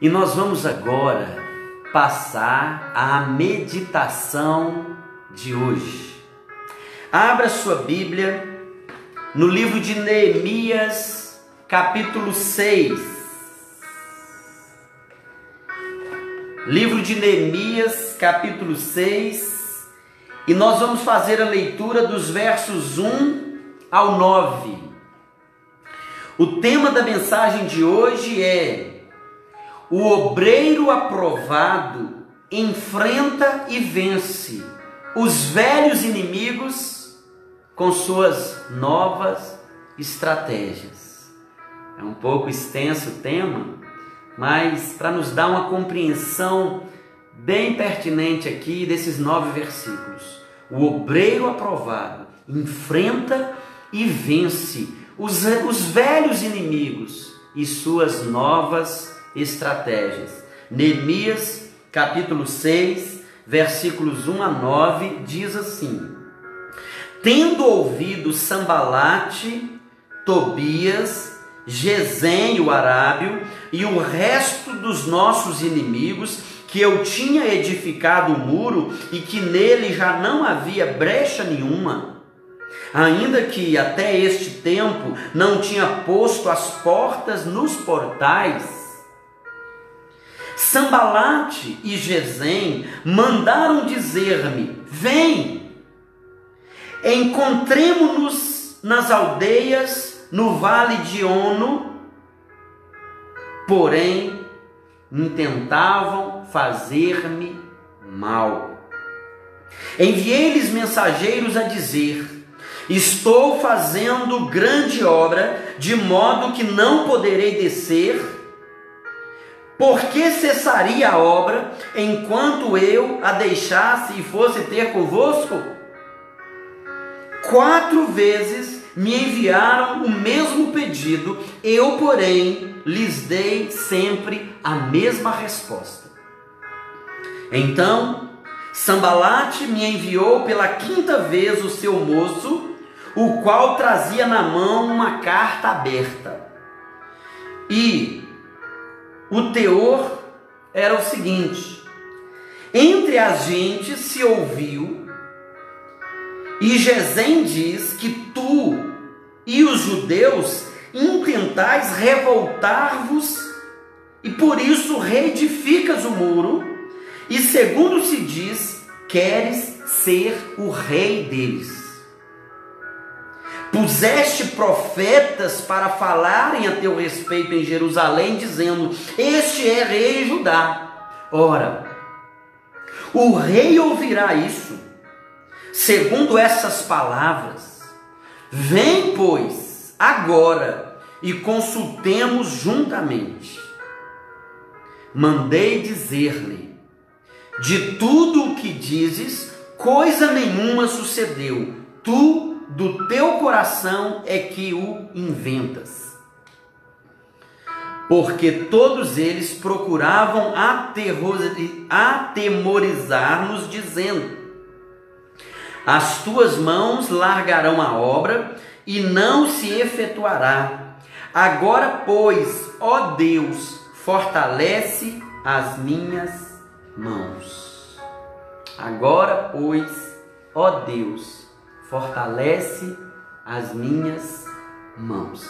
E nós vamos agora passar à meditação de hoje. Abra sua Bíblia no livro de Neemias, capítulo 6. Livro de Neemias, capítulo 6. E nós vamos fazer a leitura dos versos 1 ao 9. O tema da mensagem de hoje é: o obreiro aprovado enfrenta e vence os velhos inimigos com suas novas estratégias. É um pouco extenso o tema, mas para nos dar uma compreensão bem pertinente aqui desses 9 versículos. O obreiro aprovado enfrenta e vence os velhos inimigos e suas novas estratégias. Neemias, capítulo 6, versículos 1 a 9, diz assim: tendo ouvido Sambalate, Tobias, Gesem, o arábio, e o resto dos nossos inimigos, que eu tinha edificado o muro e que nele já não havia brecha nenhuma, ainda que até este tempo não tinha posto as portas nos portais, Sambalate e Gesem mandaram dizer-me: vem, encontremo-nos nas aldeias no vale de Ono. Porém, intentavam fazer-me mal. Enviei-lhes mensageiros a dizer: estou fazendo grande obra, de modo que não poderei descer. Por que cessaria a obra enquanto eu a deixasse e fosse ter convosco? 4 vezes me enviaram o mesmo pedido, eu, porém, lhes dei sempre a mesma resposta. Então, Sambalate me enviou pela 5ª vez o seu moço, o qual trazia na mão uma carta aberta. E o teor era o seguinte: entre as gentes se ouviu, e Gesem diz que tu e os judeus intentais revoltar-vos, e por isso reedificas o muro, e segundo se diz, queres ser o rei deles. Puseste profetas para falarem a teu respeito em Jerusalém, dizendo: este é rei Judá. Ora, o rei ouvirá isso, segundo essas palavras. Vem, pois, agora, e consultemos juntamente. Mandei dizer-lhe: de tudo o que dizes, coisa nenhuma sucedeu. Tu, do teu coração, é que o inventas. Porque todos eles procuravam atemorizar-nos, dizendo: as tuas mãos largarão a obra e não se efetuará. Agora, pois, ó Deus, fortalece as minhas mãos. Agora, pois, ó Deus, fortalece as minhas mãos.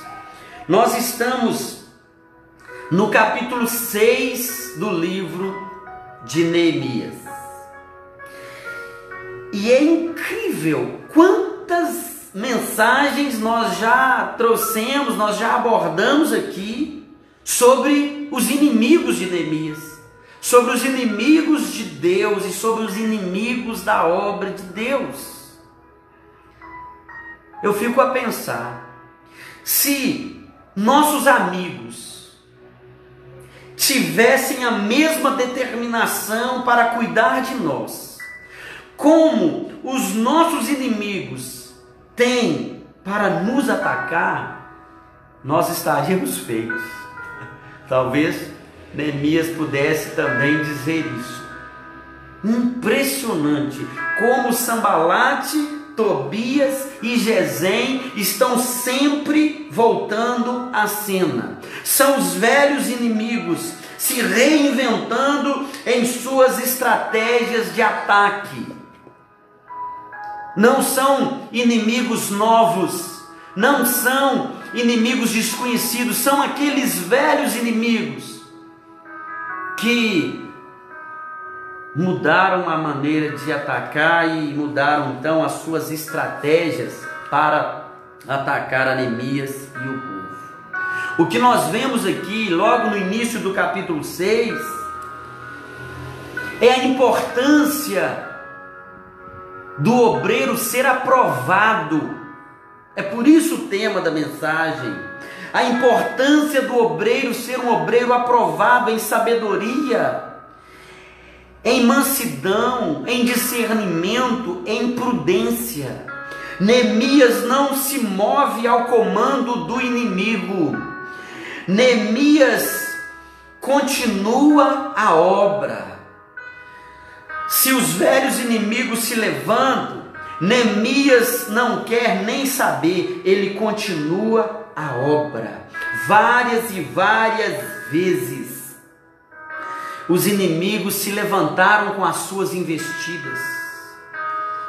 Nós estamos no capítulo 6 do livro de Neemias. E é incrível quantas mensagens nós já trouxemos, nós já abordamos aqui sobre os inimigos de Neemias, sobre os inimigos de Deus e sobre os inimigos da obra de Deus. Eu fico a pensar, se nossos amigos tivessem a mesma determinação para cuidar de nós, como os nossos inimigos têm para nos atacar, nós estaríamos feitos. Talvez Neemias pudesse também dizer isso. Impressionante como Sambalate, Tobias e Gesem estão sempre voltando à cena. São os velhos inimigos se reinventando em suas estratégias de ataque. Não são inimigos novos, não são inimigos desconhecidos, são aqueles velhos inimigos que mudaram a maneira de atacar e mudaram então as suas estratégias para atacar Neemias e o povo. O que nós vemos aqui, logo no início do capítulo 6, é a importância do obreiro ser aprovado. É por isso o tema da mensagem. A importância do obreiro ser um obreiro aprovado em sabedoria, em mansidão, em discernimento, em prudência. Neemias não se move ao comando do inimigo. Neemias continua a obra. Se os velhos inimigos se levantam, Neemias não quer nem saber, ele continua a obra. Várias e várias vezes, os inimigos se levantaram com as suas investidas.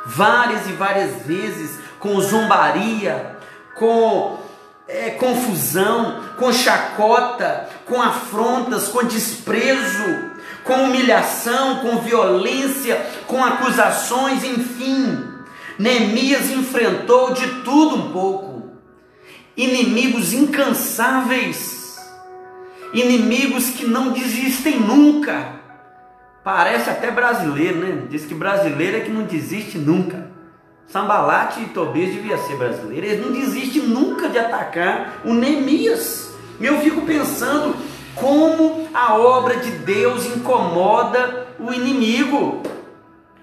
Várias e várias vezes, com zombaria, com confusão, com chacota, com afrontas, com desprezo, com humilhação, com violência, com acusações, enfim. Neemias enfrentou de tudo um pouco. Inimigos incansáveis, inimigos que não desistem nunca. Parece até brasileiro, né? Diz que brasileiro é que não desiste nunca. Sanbalate e Tobias devia ser brasileiro. Eles não desistem nunca de atacar o Neemias. E eu fico pensando como a obra de Deus incomoda o inimigo.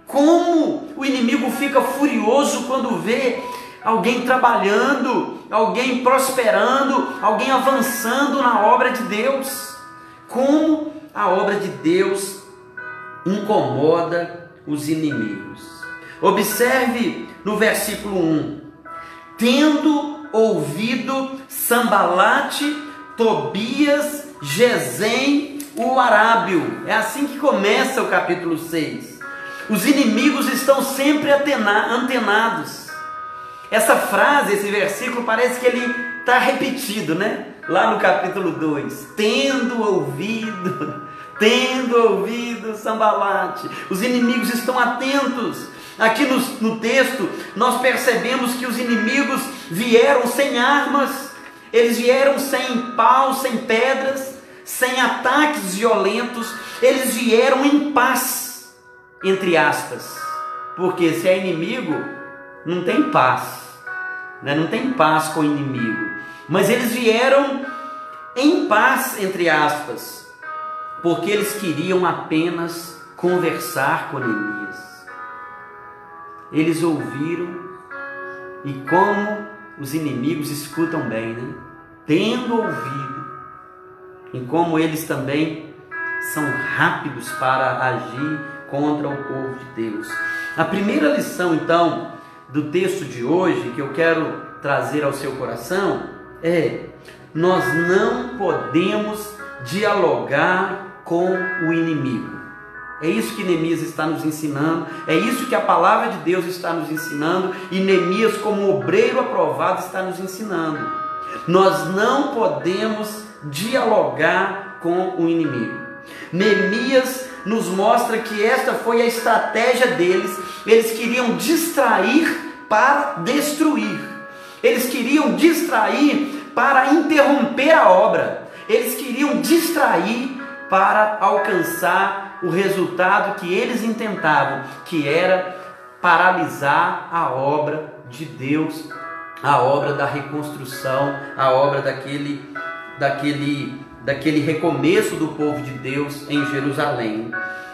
Como o inimigo fica furioso quando vê alguém trabalhando, alguém prosperando, alguém avançando na obra de Deus. Como a obra de Deus incomoda os inimigos. Observe no versículo 1: tendo ouvido Sanbalate, Tobias, Gesem, o arábio. É assim que começa o capítulo 6. Os inimigos estão sempre antenados. Essa frase, esse versículo, parece que ele está repetido, né? Lá no capítulo 2. Tendo ouvido Sanbalate. Os inimigos estão atentos. Aqui no texto, nós percebemos que os inimigos vieram sem armas, eles vieram sem pau, sem pedras, sem ataques violentos, eles vieram em paz, entre aspas, porque se é inimigo, não tem paz, né? Não tem paz com o inimigo, mas eles vieram em paz, entre aspas, porque eles queriam apenas conversar com Neemias. Eles ouviram, e como os inimigos escutam bem, né? Tendo ouvido, e como eles também são rápidos para agir contra o povo de Deus. A primeira lição, então, do texto de hoje, que eu quero trazer ao seu coração, é: nós não podemos dialogar com o inimigo. É isso que Neemias está nos ensinando, é isso que a palavra de Deus está nos ensinando, e Neemias, como obreiro aprovado, está nos ensinando. Nós não podemos dialogar com o inimigo. Neemias nos mostra que esta foi a estratégia deles. Eles queriam distrair para destruir, eles queriam distrair para interromper a obra, eles queriam distrair para alcançar o resultado que eles intentavam, que era paralisar a obra de Deus, a obra da reconstrução, a obra daquele recomeço do povo de Deus em Jerusalém.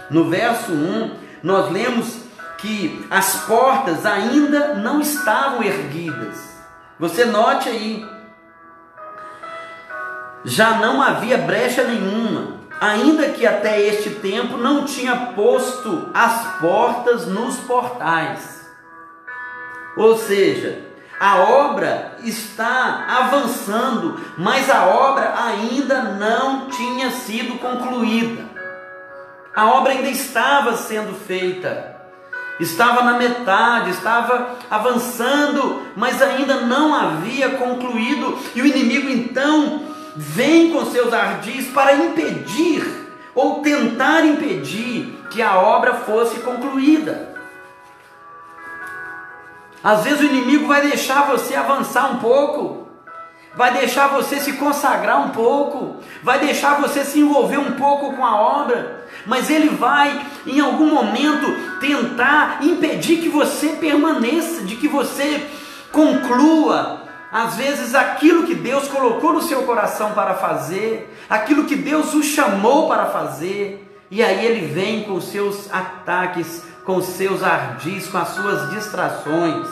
No verso 1, nós lemos que as portas ainda não estavam erguidas. Você note aí, já não havia brecha nenhuma, ainda que até este tempo não tinha posto as portas nos portais. Ou seja, A obra está avançando, mas a obra ainda não tinha sido concluída. A obra ainda estava sendo feita, estava na metade, estava avançando, mas ainda não havia concluído. E o inimigo então vem com seus ardis para impedir, ou tentar impedir, que a obra fosse concluída. Às vezes o inimigo vai deixar você avançar um pouco, vai deixar você se consagrar um pouco, vai deixar você se envolver um pouco com a obra, mas ele vai em algum momento tentar impedir que você permaneça, de que você conclua, às vezes, aquilo que Deus colocou no seu coração para fazer, aquilo que Deus o chamou para fazer, e aí ele vem com os seus ataques, com os seus ardis, com as suas distrações.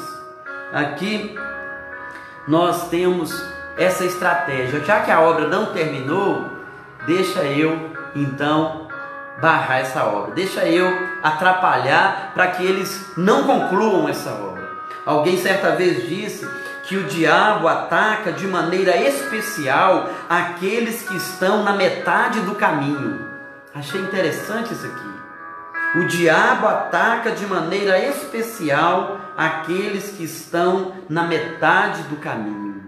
Aqui nós temos essa estratégia. Já que a obra não terminou, deixa eu então barrar essa obra, deixa eu atrapalhar para que eles não concluam essa obra. Alguém certa vez disse que o diabo ataca de maneira especial aqueles que estão na metade do caminho. Achei interessante isso aqui. O diabo ataca de maneira especial aqueles que estão na metade do caminho.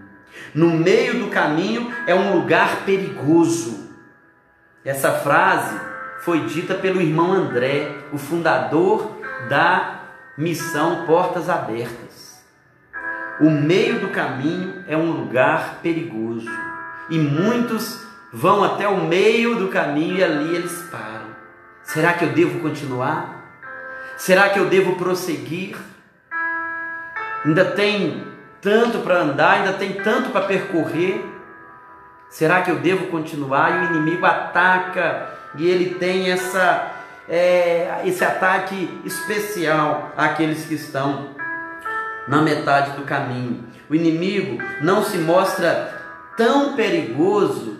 No meio do caminho é um lugar perigoso. Essa frase foi dita pelo irmão André, o fundador da missão Portas Abertas. O meio do caminho é um lugar perigoso. E muitos vão até o meio do caminho e ali eles param. Será que eu devo continuar? Será que eu devo prosseguir? Ainda tem tanto para andar, ainda tem tanto para percorrer. Será que eu devo continuar? E o inimigo ataca, e ele tem esse ataque especial àqueles que estão na metade do caminho. O inimigo não se mostra tão perigoso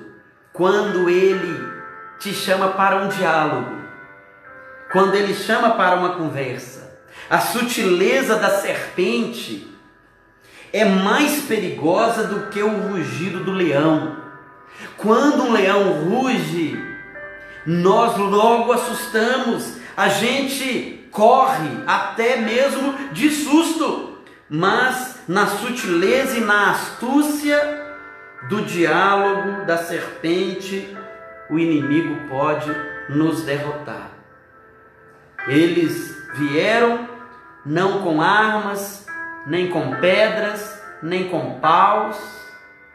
quando ele te chama para um diálogo, quando ele chama para uma conversa. A sutileza da serpente é mais perigosa do que o rugido do leão. Quando um leão ruge, nós logo assustamos, a gente corre até mesmo de susto, mas na sutileza e na astúcia do diálogo da serpente, o inimigo pode nos derrotar. Eles vieram não com armas, nem com pedras, nem com paus,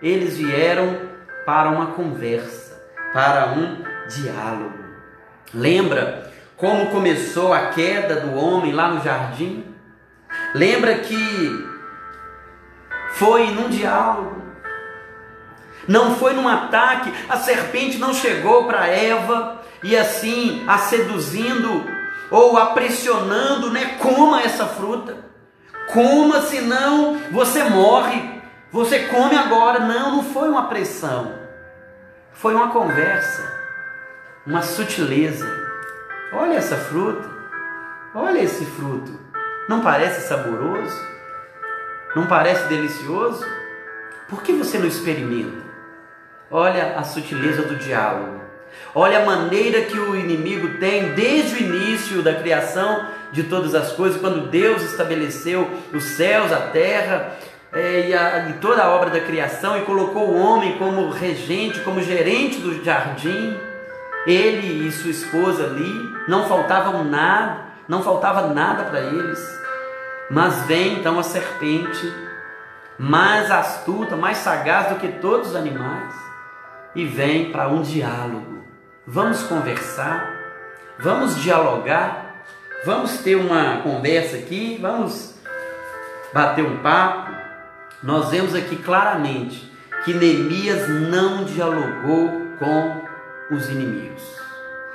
eles vieram para uma conversa, para um diálogo. Lembra como começou a queda do homem lá no jardim? Lembra que foi num diálogo, não foi num ataque. A serpente não chegou para Eva e assim a seduzindo ou a pressionando, né? Coma essa fruta, coma, senão você morre, você come agora. Não foi uma pressão, foi uma conversa, uma sutileza. Olha essa fruta, olha esse fruto, não parece saboroso? Não parece delicioso? Por que você não experimenta? Olha a sutileza do diálogo. Olha a maneira que o inimigo tem desde o início da criação de todas as coisas, quando Deus estabeleceu os céus, a terra e toda a obra da criação e colocou o homem como regente, como gerente do jardim. Ele e sua esposa ali, não faltava nada para eles. Mas vem então a serpente, mais astuta, mais sagaz do que todos os animais, e vem para um diálogo. Vamos conversar, vamos dialogar, vamos ter uma conversa aqui, vamos bater um papo. Nós vemos aqui claramente que Neemias não dialogou com os inimigos.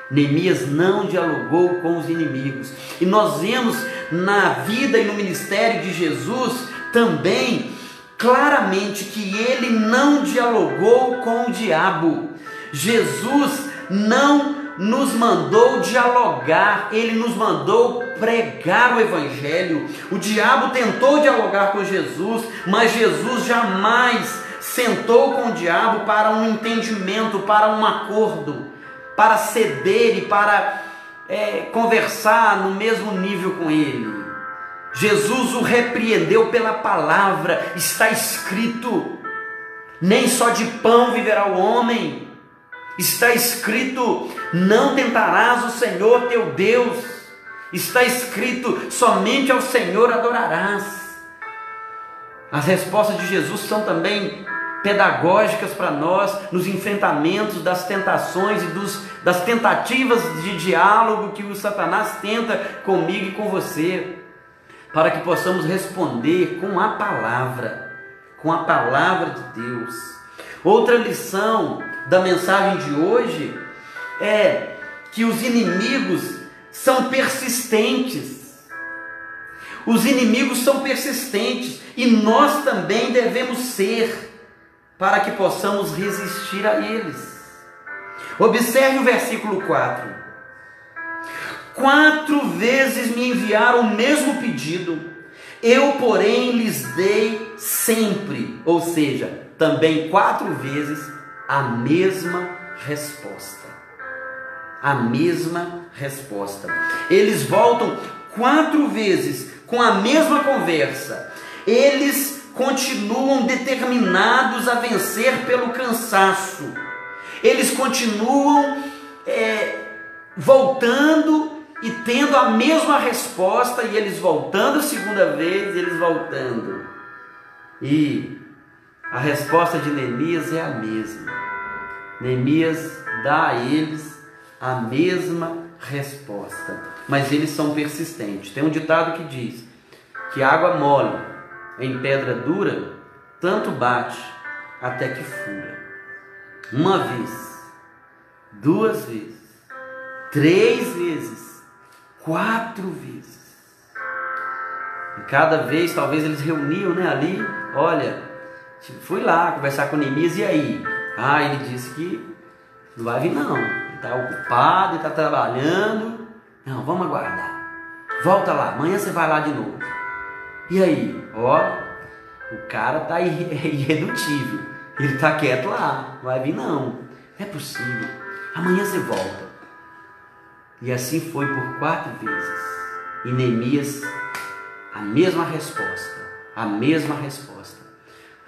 Neemias não dialogou com os inimigos. E nós vemos na vida e no ministério de Jesus também claramente que ele não dialogou com o diabo. Jesus não nos mandou dialogar, Ele nos mandou pregar o Evangelho. O diabo tentou dialogar com Jesus, mas Jesus jamais sentou com o diabo para um entendimento, para um acordo, para ceder e para conversar no mesmo nível com ele. Jesus o repreendeu pela palavra. Está escrito: nem só de pão viverá o homem. Está escrito: não tentarás o Senhor teu Deus. Está escrito: somente ao Senhor adorarás. As respostas de Jesus são também pedagógicas para nós nos enfrentamentos das tentações e das tentativas de diálogo que o Satanás tenta comigo e com você, para que possamos responder com a palavra de Deus. Outra lição da mensagem de hoje é que os inimigos são persistentes. Os inimigos são persistentes e nós também devemos ser, para que possamos resistir a eles. Observe o versículo 4. 4 vezes me enviaram o mesmo pedido, eu, porém, lhes dei sempre, ou seja, também 4 vezes a mesma resposta. A mesma resposta. Eles voltam 4 vezes com a mesma conversa. Eles continuam determinados a vencer pelo cansaço. Eles continuam voltando e tendo a mesma resposta, e eles voltando a segunda vez, eles voltando. E a resposta de Neemias é a mesma. Neemias dá a eles a mesma resposta, mas eles são persistentes. Tem um ditado que diz que água mole em pedra dura tanto bate até que fura. 1 vez, 2 vezes, 3 vezes, 4 vezes. E cada vez, talvez eles reuniam, ali, olha, fui lá conversar com Neemias, e aí? Ele disse que não vai vir não, ele está ocupado, ele está trabalhando. Não, vamos aguardar. Volta lá, amanhã você vai lá de novo. E aí? O cara está irredutível, ele está quieto lá, não vai vir não, é possível, amanhã você volta. E assim foi por 4 vezes. E Neemias, a mesma resposta, a mesma resposta.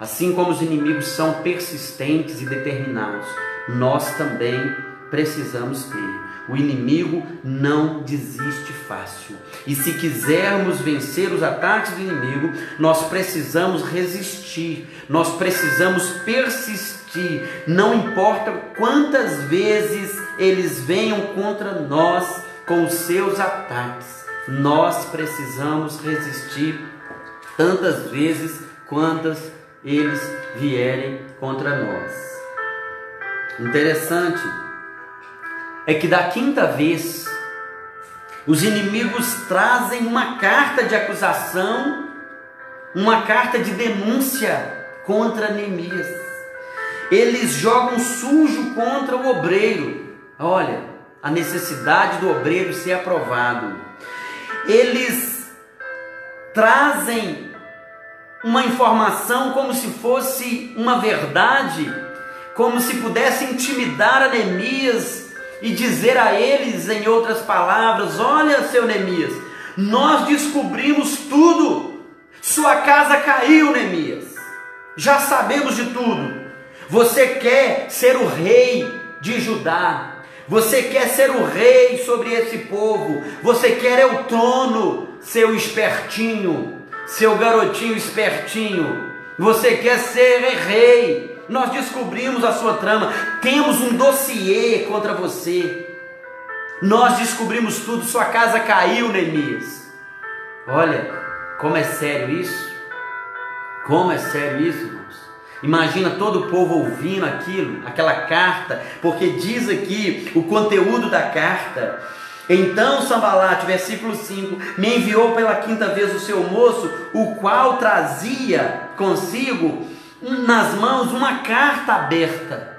Assim como os inimigos são persistentes e determinados, nós também precisamos ter. O inimigo não desiste fácil. E se quisermos vencer os ataques do inimigo, nós precisamos resistir, nós precisamos persistir. Não importa quantas vezes eles venham contra nós com os seus ataques, nós precisamos resistir tantas vezes quantas eles vierem contra nós. Interessante é que da 5ª vez, os inimigos trazem uma carta de acusação, uma carta de denúncia contra Neemias. Eles jogam sujo contra o obreiro. Olha, a necessidade do obreiro ser aprovado. Eles trazem uma informação como se fosse uma verdade, como se pudesse intimidar a Neemias e dizer a eles, em outras palavras: olha, seu Neemias, nós descobrimos tudo, sua casa caiu, Neemias, já sabemos de tudo. Você quer ser o rei de Judá, você quer ser o rei sobre esse povo, você quer o trono, seu espertinho, seu garotinho espertinho, você quer ser rei. Nós descobrimos a sua trama, temos um dossiê contra você, nós descobrimos tudo, sua casa caiu, Neemias. Olha, como é sério isso? Como é sério isso, irmãos? Imagina todo o povo ouvindo aquilo, aquela carta, porque diz aqui o conteúdo da carta. Então Sambalate, versículo 5, me enviou pela 5ª vez o seu moço, o qual trazia consigo nas mãos uma carta aberta.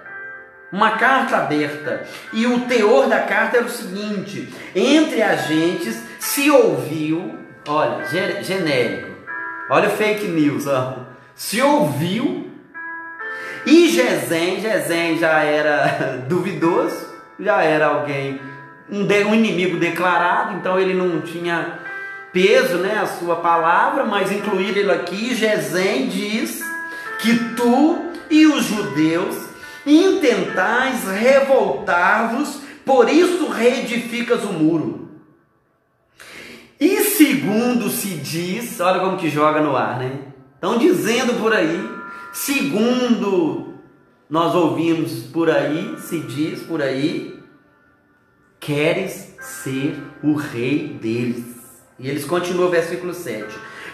uma carta aberta. E o teor da carta era o seguinte: entre as gentes se ouviu, olha, genérico, olha o fake news, ó. Se ouviu, e Gesem já era duvidoso, já era alguém, um inimigo declarado, então ele não tinha peso, né, a sua palavra, mas incluir ele aqui, Gesem diz que tu e os judeus intentais revoltar-vos, por isso reedificas o muro. E segundo se diz, olha como que joga no ar, né? Estão dizendo por aí, segundo nós ouvimos por aí, se diz por aí, queres ser o rei deles. E eles continuam o versículo 7.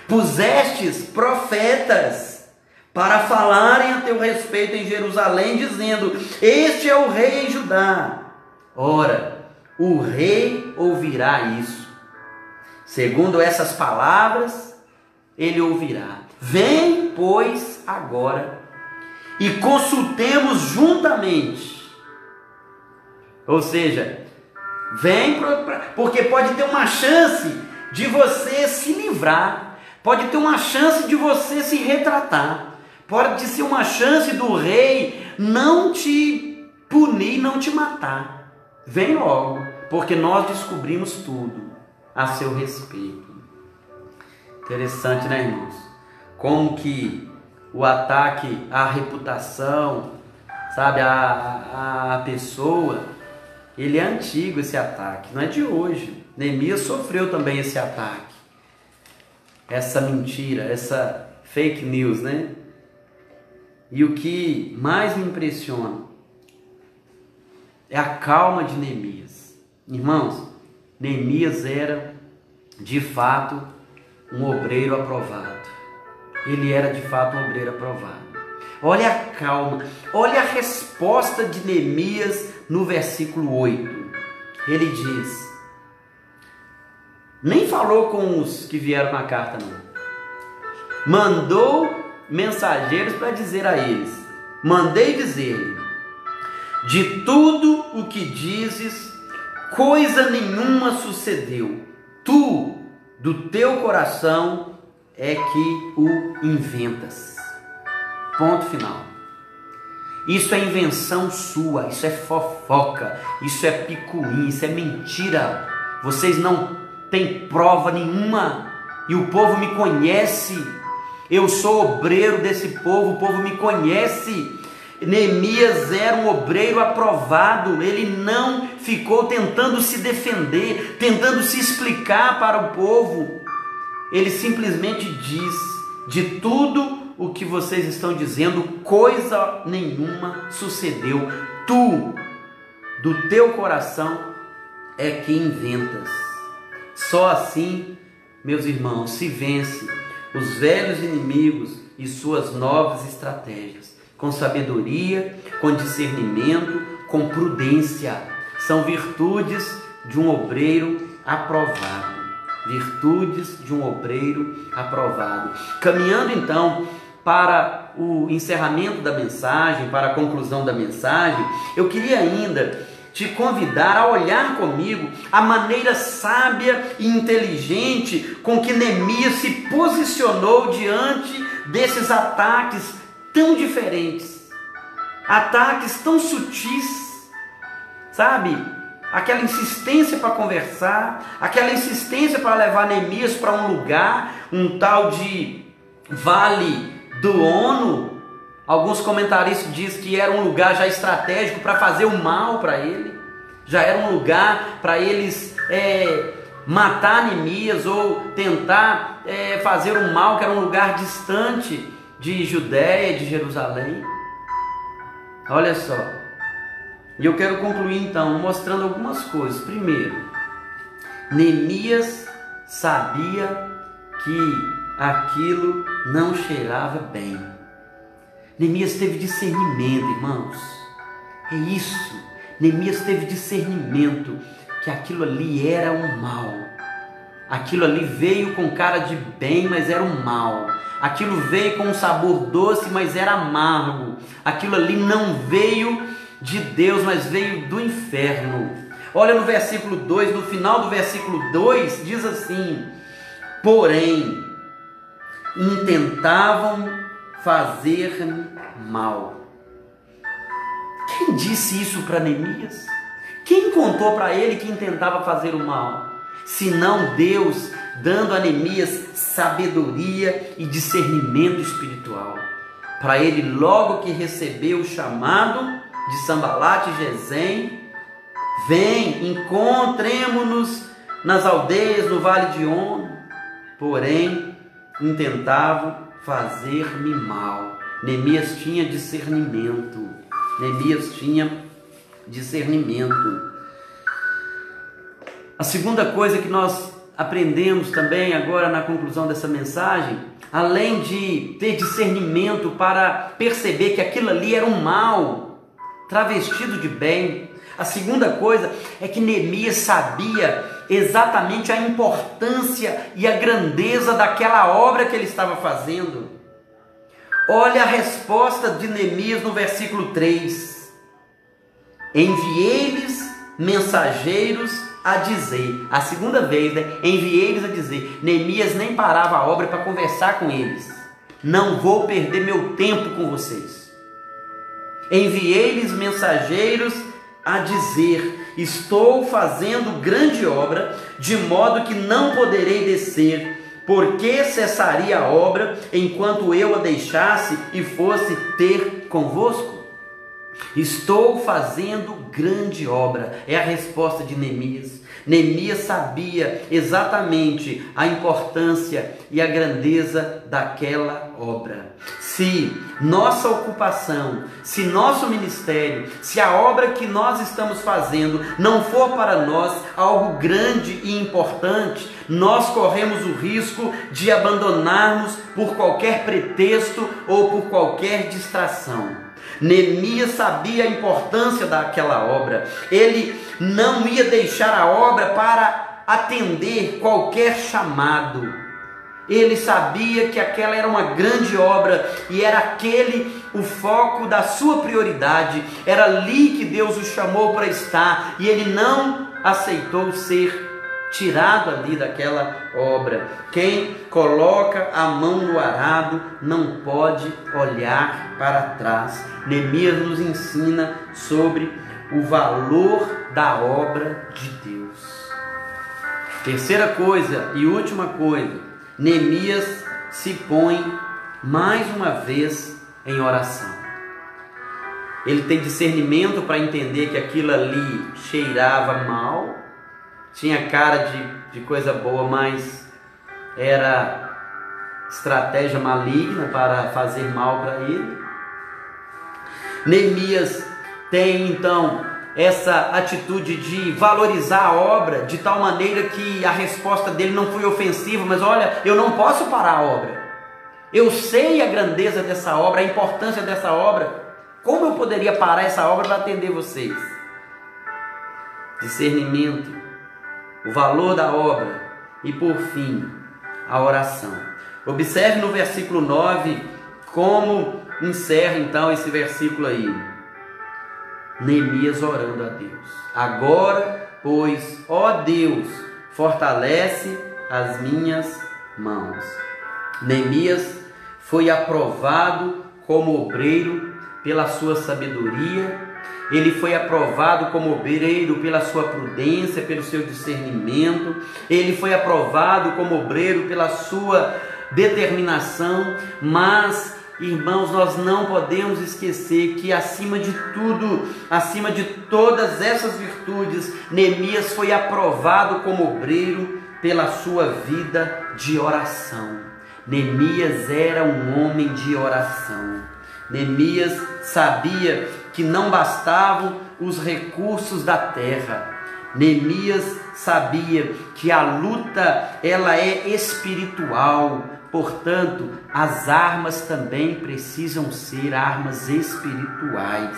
Pusestes profetas para falarem a teu respeito em Jerusalém, dizendo: este é o rei em Judá. Ora, o rei ouvirá isso. Segundo essas palavras, ele ouvirá. Vem, pois, agora e consultemos juntamente. Ou seja, vem, porque pode ter uma chance de você se livrar, pode ter uma chance de você se retratar, pode ser uma chance do rei não te punir, não te matar. Vem logo, porque nós descobrimos tudo a seu respeito. Interessante, né, irmãos? Como que o ataque à reputação, sabe, a pessoa, ele é antigo, esse ataque, não é de hoje. Neemias sofreu também esse ataque, essa mentira, essa fake news, né? E o que mais me impressiona é a calma de Neemias. Irmãos, Neemias era de fato um obreiro aprovado. Ele era de fato um obreiro aprovado. Olha a calma, olha a resposta de Neemias no versículo 8. Ele diz, nem falou com os que vieram com a carta, não. Mandou mensageiros para dizer a eles: mandei dizer-lhe, de tudo o que dizes, coisa nenhuma sucedeu. Tu, do teu coração, é que o inventas. Ponto final. Isso é invenção sua, isso é fofoca, isso é picuinha, isso é mentira. Vocês não têm prova nenhuma e o povo me conhece. Eu sou obreiro desse povo, o povo me conhece. Neemias era um obreiro aprovado, ele não ficou tentando se defender, tentando se explicar para o povo. Ele simplesmente diz: de tudo o que vocês estão dizendo, coisa nenhuma sucedeu. Tu, do teu coração, é que inventas. Só assim, meus irmãos, se vence os velhos inimigos e suas novas estratégias, com sabedoria, com discernimento, com prudência. São virtudes de um obreiro aprovado. Virtudes de um obreiro aprovado. Caminhando então para o encerramento da mensagem, para a conclusão da mensagem, eu queria ainda te convidar a olhar comigo a maneira sábia e inteligente com que Neemias se posicionou diante desses ataques tão diferentes, ataques tão sutis, sabe? Aquela insistência para conversar, aquela insistência para levar Neemias para um lugar, um tal de Vale do Ono. Alguns comentaristas dizem que era um lugar já estratégico para fazer o mal para ele, já era um lugar para eles matar Neemias ou tentar fazer o mal, que era um lugar distante de Judéia, de Jerusalém. Olha só, e eu quero concluir então mostrando algumas coisas. Primeiro, Neemias sabia que aquilo não cheirava bem. Neemias teve discernimento, irmãos. É isso. Neemias teve discernimento que aquilo ali era um mal. Aquilo ali veio com cara de bem, mas era um mal. Aquilo veio com um sabor doce, mas era amargo. Aquilo ali não veio de Deus, mas veio do inferno. Olha no versículo 2, no final do versículo 2, diz assim: porém, intentavam fazer-me mal. Quem disse isso para Neemias? Quem contou para ele que intentava fazer o mal? Senão Deus, dando a Neemias sabedoria e discernimento espiritual, para ele, logo que recebeu o chamado de Sambalate e Gesem: vem, encontremo-nos nas aldeias do vale de Ono. Porém, intentavam fazer-me mal. Neemias tinha discernimento. Neemias tinha discernimento. A segunda coisa que nós aprendemos também agora na conclusão dessa mensagem, além de ter discernimento para perceber que aquilo ali era um mal travestido de bem, a segunda coisa é que Neemias sabia exatamente a importância e a grandeza daquela obra que ele estava fazendo. Olha a resposta de Neemias no versículo 3: enviei-lhes mensageiros a dizer, a segunda vez, enviei-lhes a dizer. Neemias nem parava a obra para conversar com eles: não vou perder meu tempo com vocês. Enviei-lhes mensageiros a dizer: estou fazendo grande obra, de modo que não poderei descer. Porque cessaria a obra enquanto eu a deixasse e fosse ter convosco? Estou fazendo grande obra, é a resposta de Neemias. Neemias sabia exatamente a importância e a grandeza daquela obra. Se nossa ocupação, se nosso ministério, se a obra que nós estamos fazendo não for para nós algo grande e importante, nós corremos o risco de abandonarmos por qualquer pretexto ou por qualquer distração. Neemias sabia a importância daquela obra. Ele não ia deixar a obra para atender qualquer chamado. Ele sabia que aquela era uma grande obra e era aquele o foco da sua prioridade. Era ali que Deus o chamou para estar, e ele não aceitou ser tirado ali daquela obra. Quem coloca a mão no arado não pode olhar para trás. Neemias nos ensina sobre o valor da obra de Deus. Terceira coisa e última coisa, Neemias se põe mais uma vez em oração. Ele tem discernimento para entender que aquilo ali cheirava mal, tinha cara de coisa boa, mas era estratégia maligna para fazer mal para ele. Neemias tem então essa atitude de valorizar a obra de tal maneira que a resposta dele não foi ofensiva, mas olha, eu não posso parar a obra. Eu sei a grandeza dessa obra, a importância dessa obra. Como eu poderia parar essa obra para atender vocês? Discernimento, o valor da obra e, por fim, a oração. Observe no versículo 9 como encerra então esse versículo aí. Neemias orando a Deus: agora, pois, ó Deus, fortalece as minhas mãos. Neemias foi aprovado como obreiro pela sua sabedoria. Ele foi aprovado como obreiro pela sua prudência, pelo seu discernimento. Ele foi aprovado como obreiro pela sua determinação. Mas, irmãos, nós não podemos esquecer que acima de tudo, acima de todas essas virtudes, Neemias foi aprovado como obreiro pela sua vida de oração. Neemias era um homem de oração. Neemias sabia que não bastavam os recursos da terra. Neemias sabia que a luta ela é espiritual, portanto, as armas também precisam ser armas espirituais.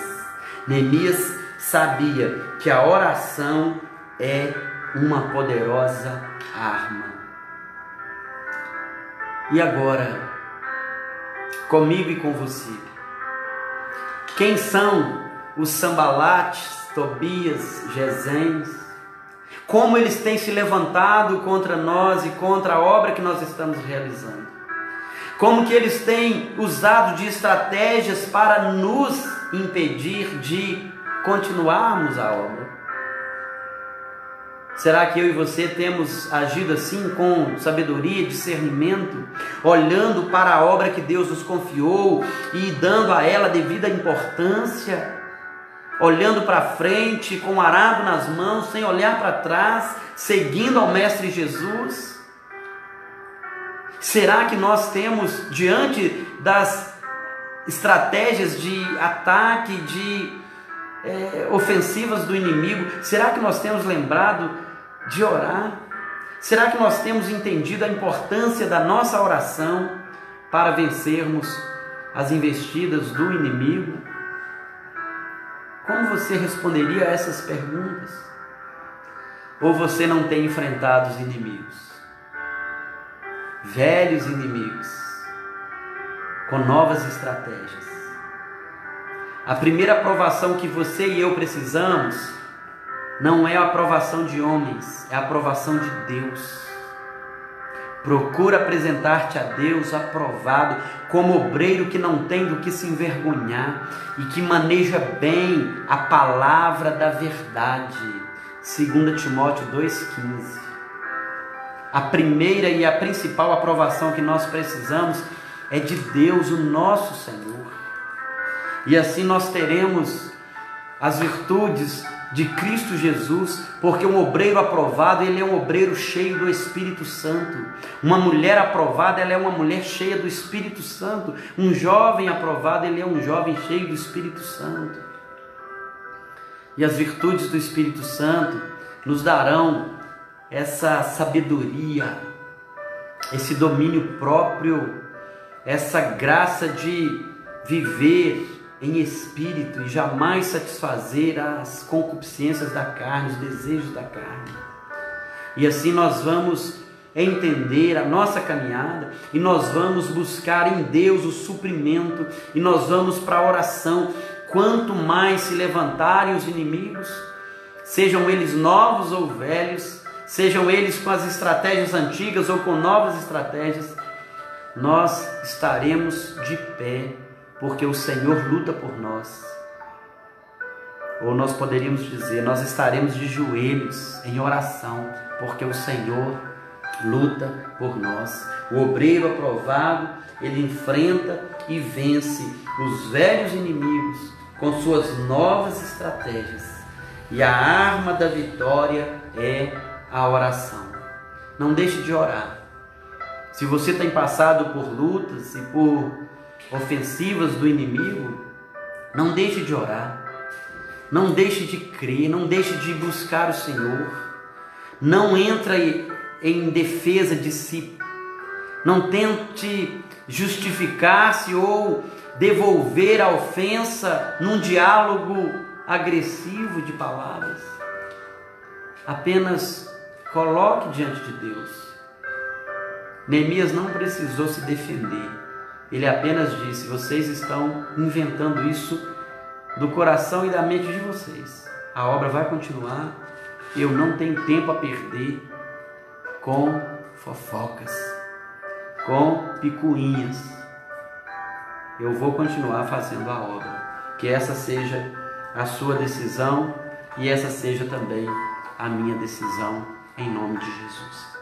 Neemias sabia que a oração é uma poderosa arma. E agora, comigo e com você, quem são os Sambalates, Tobias, Gesens, como eles têm se levantado contra nós e contra a obra que nós estamos realizando. Como que eles têm usado de estratégias para nos impedir de continuarmos a obra. Será que eu e você temos agido assim com sabedoria, discernimento, olhando para a obra que Deus nos confiou e dando a ela devida importância, olhando para frente com o arado nas mãos, sem olhar para trás, seguindo ao Mestre Jesus? Será que nós temos, diante das estratégias de ataque, de ofensivas do inimigo, será que nós temos lembrado de orar? Será que nós temos entendido a importância da nossa oração para vencermos as investidas do inimigo? Como você responderia a essas perguntas? Ou você não tem enfrentado os inimigos? Velhos inimigos, com novas estratégias. A primeira aprovação que você e eu precisamos não é a aprovação de homens, é a aprovação de Deus. Procura apresentar-te a Deus aprovado, como obreiro que não tem do que se envergonhar e que maneja bem a palavra da verdade. 2 Timóteo 2,15. A primeira e a principal aprovação que nós precisamos é de Deus, o nosso Senhor. E assim nós teremos as virtudes de Cristo Jesus, porque um obreiro aprovado, ele é um obreiro cheio do Espírito Santo. Uma mulher aprovada, ela é uma mulher cheia do Espírito Santo. Um jovem aprovado, ele é um jovem cheio do Espírito Santo. E as virtudes do Espírito Santo nos darão essa sabedoria, esse domínio próprio, essa graça de viver em espírito e jamais satisfazer as concupiscências da carne, os desejos da carne. E assim nós vamos entender a nossa caminhada e nós vamos buscar em Deus o suprimento e nós vamos para a oração. Quanto mais se levantarem os inimigos, sejam eles novos ou velhos, sejam eles com as estratégias antigas ou com novas estratégias, nós estaremos de pé, porque o Senhor luta por nós. Ou nós poderíamos dizer, nós estaremos de joelhos em oração, porque o Senhor luta por nós. O obreiro aprovado, ele enfrenta e vence os velhos inimigos com suas novas estratégias. E a arma da vitória é a oração. Não deixe de orar. Se você tem passado por lutas e por ofensivas do inimigo, não deixe de orar, não deixe de crer, não deixe de buscar o Senhor, não entre em defesa de si, não tente justificar-se ou devolver a ofensa num diálogo agressivo de palavras. Apenas coloque diante de Deus. Neemias não precisou se defender. Ele apenas disse: vocês estão inventando isso do coração e da mente de vocês. A obra vai continuar. Eu não tenho tempo a perder com fofocas, com picuinhas. Eu vou continuar fazendo a obra. Que essa seja a sua decisão e essa seja também a minha decisão, em nome de Jesus.